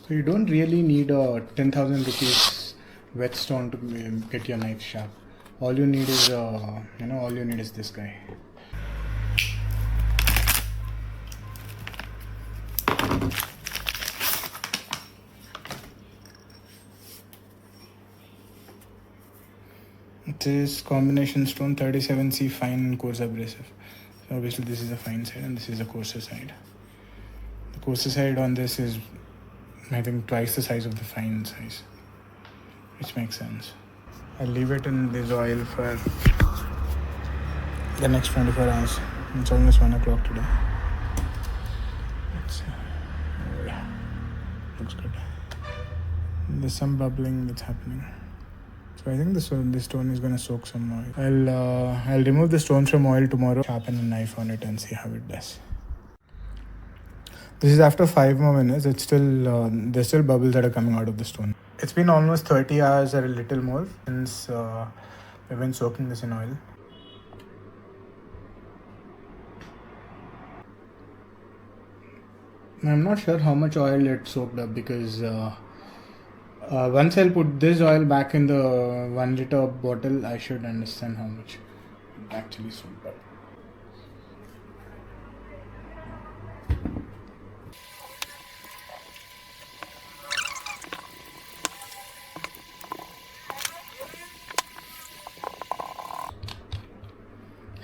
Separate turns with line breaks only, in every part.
So you don't really need a 10,000 rupees whetstone to get your knife sharp. All you need is all you need is this guy. It is combination stone 37C fine coarse abrasive. So obviously this is the fine side and this is the coarser side. The coarser side on this is, I think, twice the size of the fine size, which makes sense. I'll leave it in this oil for the next 24 hours. It's almost 1 o'clock today. Oh yeah, looks good. There's some bubbling that's happening. So I think this stone is gonna soak some oil. I'll remove the stone from oil tomorrow, sharpen a knife on it and see how it does. This is after 5 more minutes. It's still there's still bubbles that are coming out of the stone. It's been almost 30 hours or a little more since we've been soaking this in oil. I'm not sure how much oil it soaked up because once I'll put this oil back in the 1 liter bottle, I should understand how much it actually soaked up.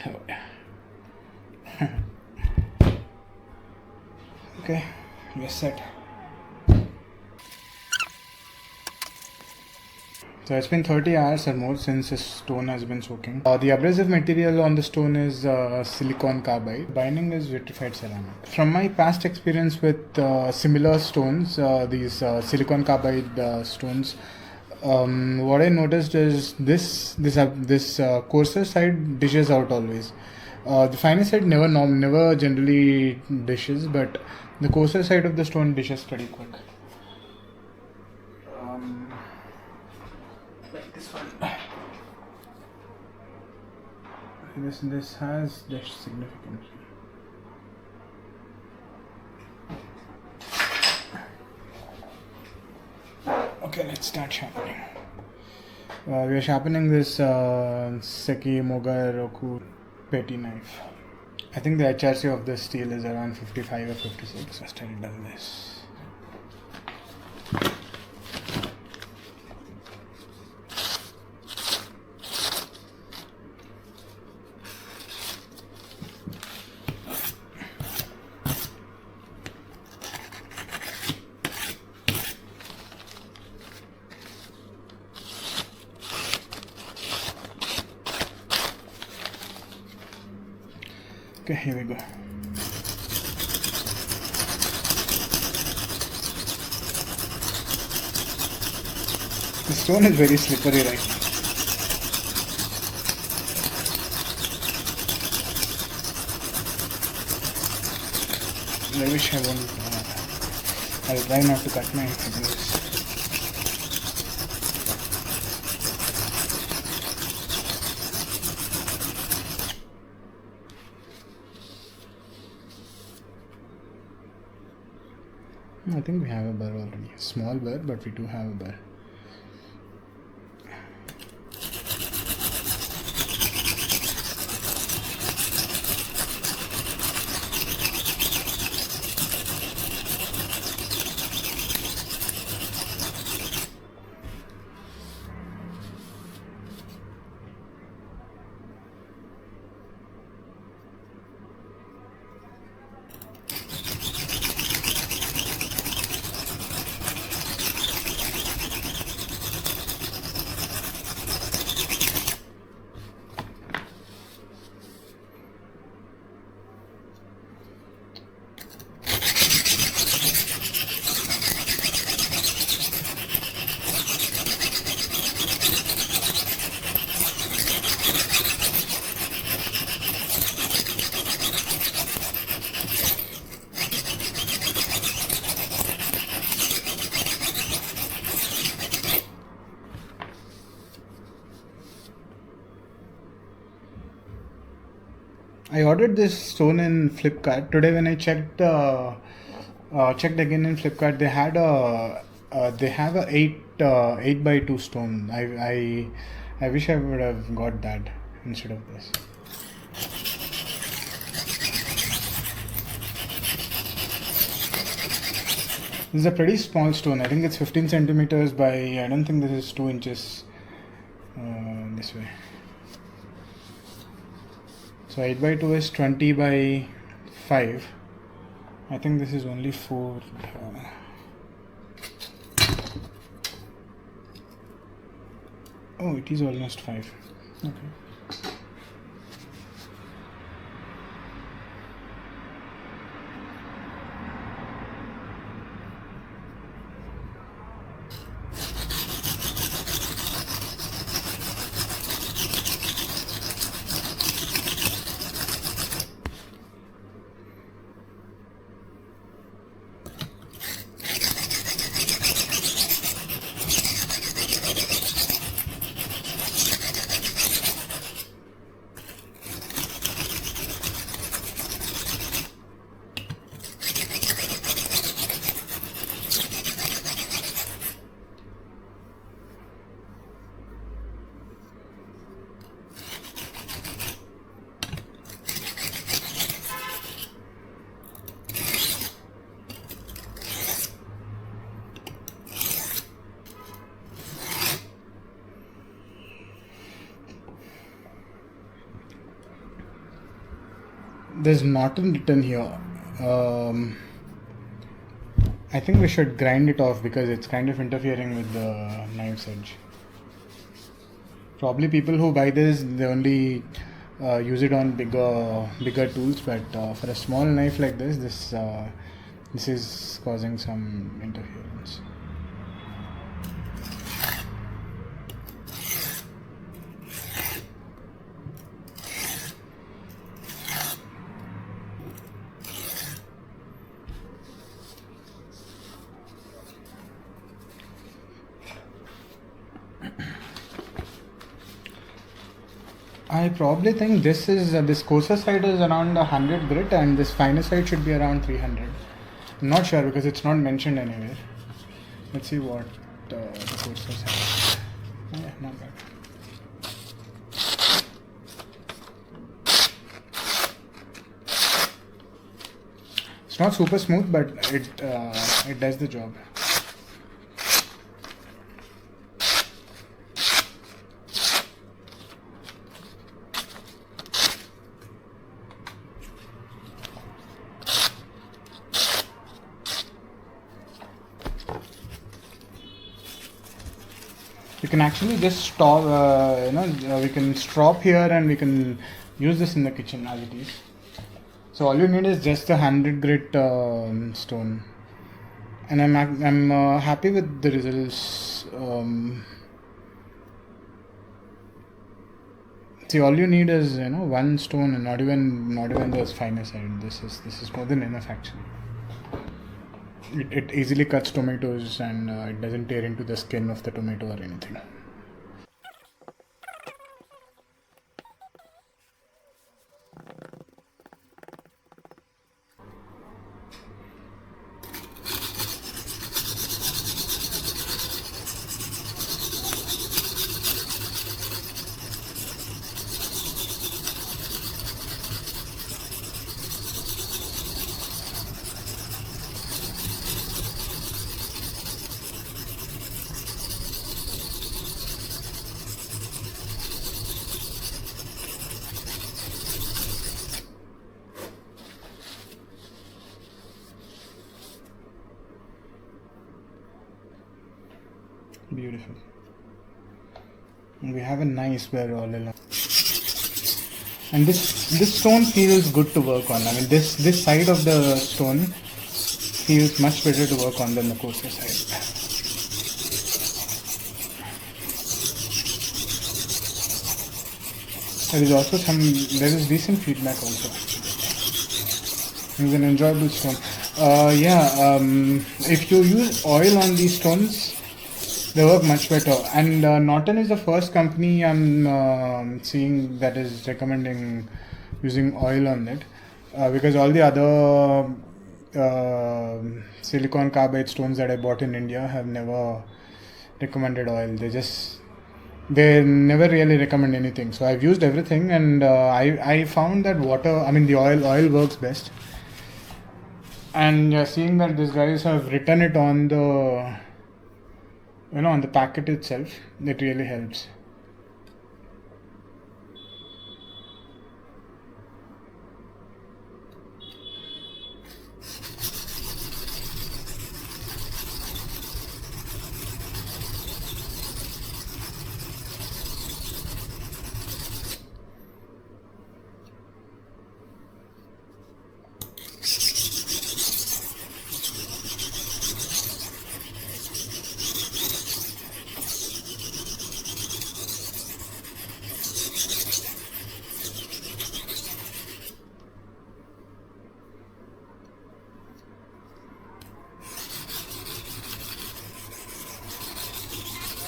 Oh, yeah. Okay, we're set. So it's been 30 hours or more since this stone has been soaking. The abrasive material on the stone is silicon carbide. Binding is vitrified ceramic. From my past experience with similar stones, these silicon carbide stones, what I noticed is this coarser side dishes out always. The finer side never generally dishes, but the coarser side of the stone dishes pretty quick. Like this one. This has dished significantly. Okay, let's start sharpening. We are sharpening this Seki Moga Roku petty knife. I think the HRC of this steel is around 55 or 56. First I'll dull this. Okay, here we go. The stone is very slippery right now. I wish I won't. I'll try not to cut my fingers. I think we have a burr already. A small burr, but we do have a burr. I ordered this stone in Flipkart. Today when I checked checked again in Flipkart. They had they have a 8x2 stone. I wish I would have got that instead of this. This is a pretty small stone. I think it's 15 centimeters by, I don't think this is 2 inches this way. So 8x2 is 20 by 5. I think this is only 4. Oh, it is almost 5. Okay. There's Norton written here. I think we should grind it off because it's kind of interfering with the knife's edge. Probably people who buy this, they only use it on bigger tools, but for a small knife like this, this is causing some interference. I probably think this coarser side is around 100 grit and this finer side should be around 300. I'm not sure because it's not mentioned anywhere. Let's see what the coarser side is. Yeah, not bad. It's not super smooth, but it does the job. You can actually just stop, we can stop here and we can use this in the kitchen as it is. So all you need is just a 100 grit stone, and I'm happy with the results. See, all you need is one stone, and not even the finer side. This is more than enough actually. It easily cuts tomatoes and it doesn't tear into the skin of the tomato or anything. Beautiful. And we have a nice wear all along. And this stone feels good to work on. I mean, this side of the stone feels much better to work on than the coarser side. There is decent feedback also. It's an enjoyable stone. If you use oil on these stones, they work much better. And Norton is the first company I'm seeing that is recommending using oil on it, because all the other silicon carbide stones that I bought in India have never recommended oil. They never really recommend anything. So I've used everything, and I found that the oil works best. And seeing that these guys have written it on the on the packet itself, it really helps.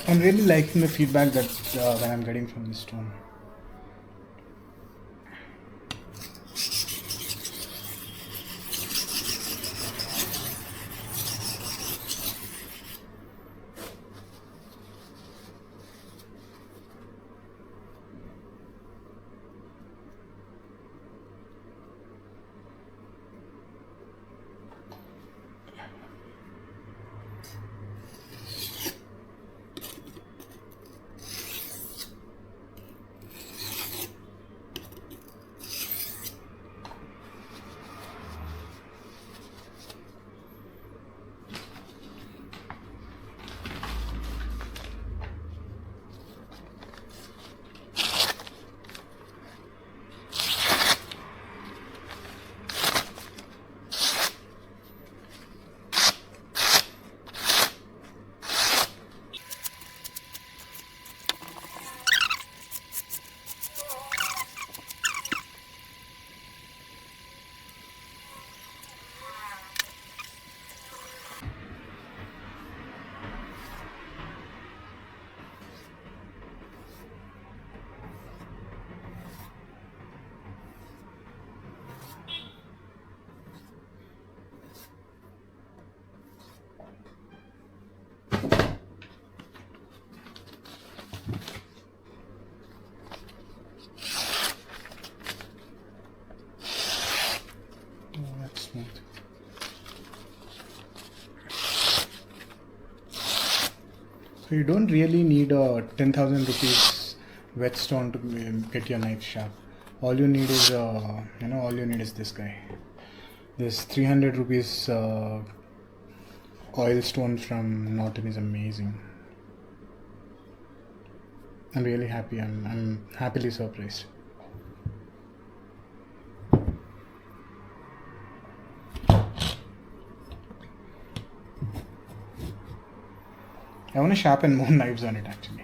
I'm really liking the feedback that I'm getting from this stone. So you don't really need a 10,000 rupees whetstone to get your knife sharp. All you need is this guy. This 300 rupees oil stone from Norton is amazing. I'm really happy. I'm happily surprised. I want to sharpen more knives on it actually.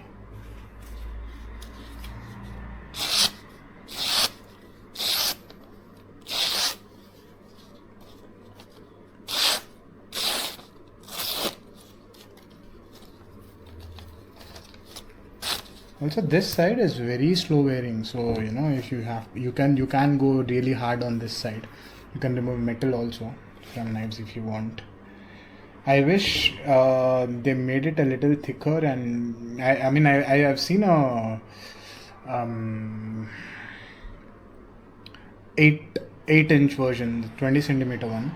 Also, this side is very slow wearing, so if you can go really hard on this side. You can remove metal also from knives if you want. I wish they made it a little thicker, and I have seen a 8-inch version, 20 centimeter one.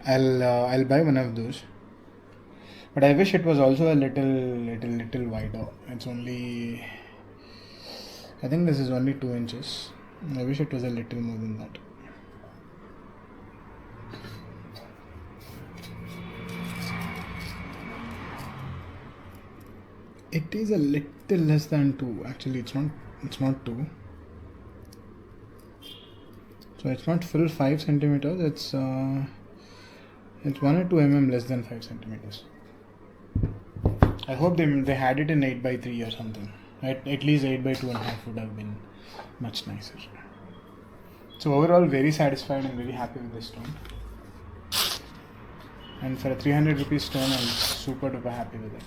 I'll buy one of those. But I wish it was also a little wider. It's only, I think this is only 2 inches. I wish it was a little more than that. It is a little less than 2. Actually, it's not 2. So it's not full 5 centimeters. It's 1 or 2 less than 5 centimeters. I hope they had it in 8x3 or something. At least 8x2.5 would have been much nicer. So overall, very satisfied and very happy with this stone. And for a 300 rupees stone, I'm super duper happy with it.